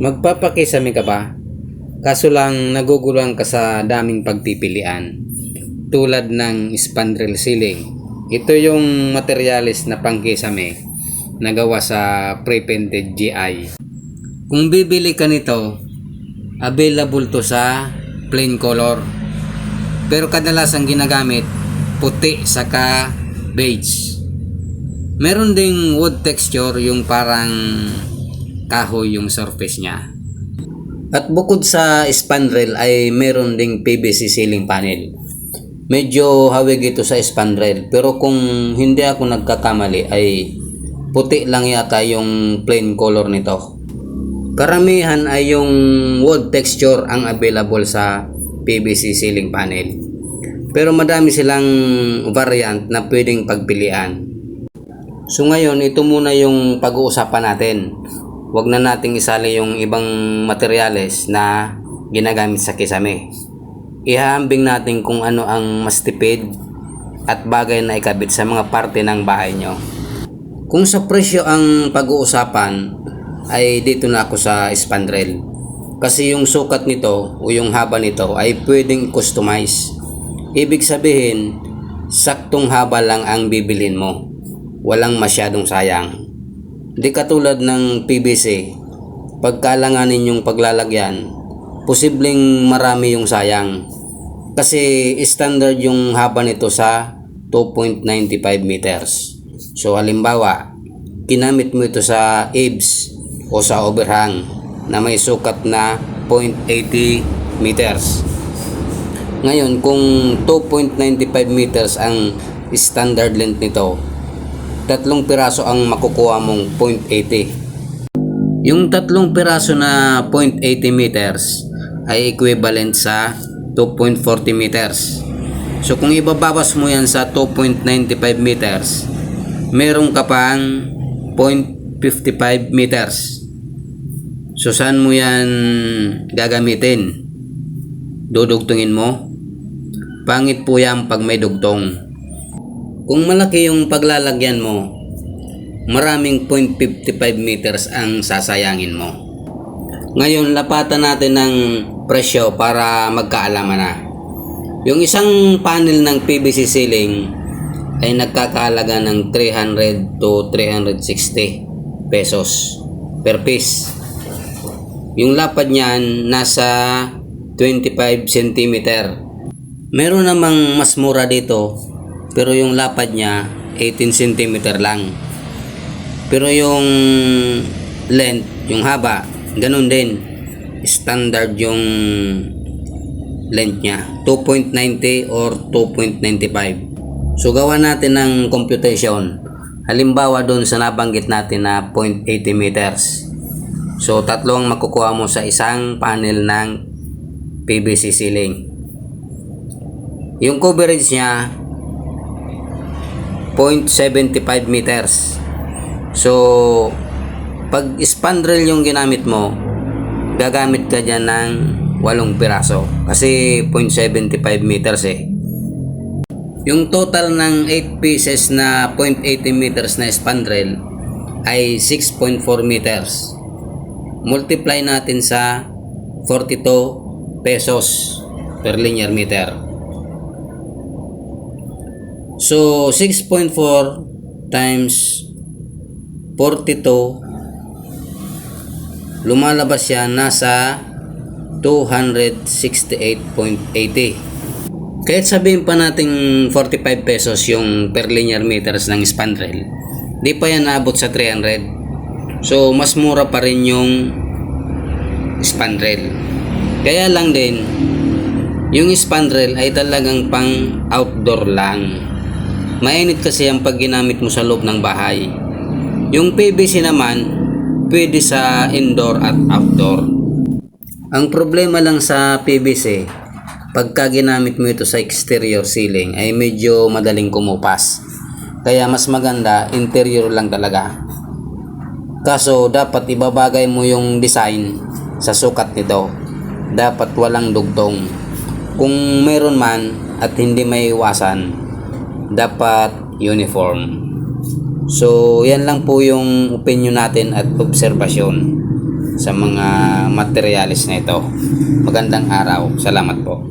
Magpapakisame ka ba? Kaso lang naguguluhan ka sa daming pagpipilian. Tulad ng spandrel ceiling. Ito yung materialis na pangkisame na gawa sa pre-painted GI. Kung bibili ka nito, available to sa plain color. Pero kadalasang ginagamit puti saka beige. Meron ding wood texture yung parang kahoy yung surface niya. At bukod sa spandrel ay meron ding PVC ceiling panel. Medyo hawig ito sa spandrel, pero kung hindi ako nagkakamali ay puti lang yata yung plain color nito. Karamihan ay yung wood texture ang available sa PVC ceiling panel. Pero madami silang variant na pwedeng pagpilian. So ngayon, ito muna yung pag-uusapan natin. Huwag na nating isali yung ibang materyales na ginagamit sa kisame. Ihahambing natin kung ano ang mas tipid at bagay na ikabit sa mga parte ng bahay nyo. Kung sa presyo ang pag-uusapan, ay dito na ako sa spandrel. Kasi yung sukat nito o yung haba nito ay pwedeng customize. Ibig sabihin, saktong haba lang ang bibilin mo. Walang masyadong sayang. Di katulad ng PVC, pagkalanganin yung paglalagyan, posibleng marami yung sayang. Kasi standard yung haba nito sa 2.95 meters. So halimbawa, kinamit mo ito sa eaves o sa overhang na may sukat na 0.80 meters. Ngayon, kung 2.95 meters ang standard length nito, 3 piraso ang makukuha mong 0.80. Yung 3 piraso na 0.80 meters ay equivalent sa 2.40 meters. So kung ibabawas mo yan sa 2.95 meters, meron ka pang 0.55 meters. So saan mo yan gagamitin? Dudugtungin mo? Pangit po yan pag may dugtong. Kung malaki yung paglalagyan mo, maraming 0.55 meters ang sasayangin mo. Ngayon, lapatan natin ng presyo para magkaalaman na. Yung isang panel ng PVC ceiling ay nagkakahalaga ng 300 to 360 pesos per piece. Yung lapad niyan nasa 25 cm. Meron namang mas mura dito, pero yung lapad niya 18 cm lang. Pero yung length, yung haba, ganun din. Standard yung length niya, 2.90 or 2.95. So gawa natin ng computation. Halimbawa doon sa nabanggit natin na 0.80 meters. So 3 ang makukuha mo sa isang panel ng PVC ceiling. Yung coverage niya 0.75 meters. So pag spandrel yung ginamit mo, gagamit ka dyan ng 8 piraso kasi 0.75 meters eh. Yung total ng 8 pieces na 0.80 meters na spandrel ay 6.4 meters. Multiply natin sa 42 pesos per linear meter. So 6.4 times 42, lumalabas yan nasa 268.80. Kahit sabihin pa natin 45 pesos yung per linear meters ng spandrel, di pa yan naabot sa 300. So mas mura pa rin yung spandrel. Kaya lang din, yung spandrel ay talagang pang outdoor lang. Mainit kasi ang pag ginamit mo sa loob ng bahay. Yung PVC naman, pwede sa indoor at outdoor. Ang problema lang sa PVC, pagka ginamit mo ito sa exterior ceiling, ay medyo madaling kumupas. Kaya mas maganda, interior lang talaga. Kaso, dapat ibabagay mo yung design sa sukat nito. Dapat walang dugtong. Kung meron man at hindi may iwasan, dapat uniform. So yan lang po yung opinion natin at obserbasyon. sa mga materialis na ito. Magandang araw. Salamat po.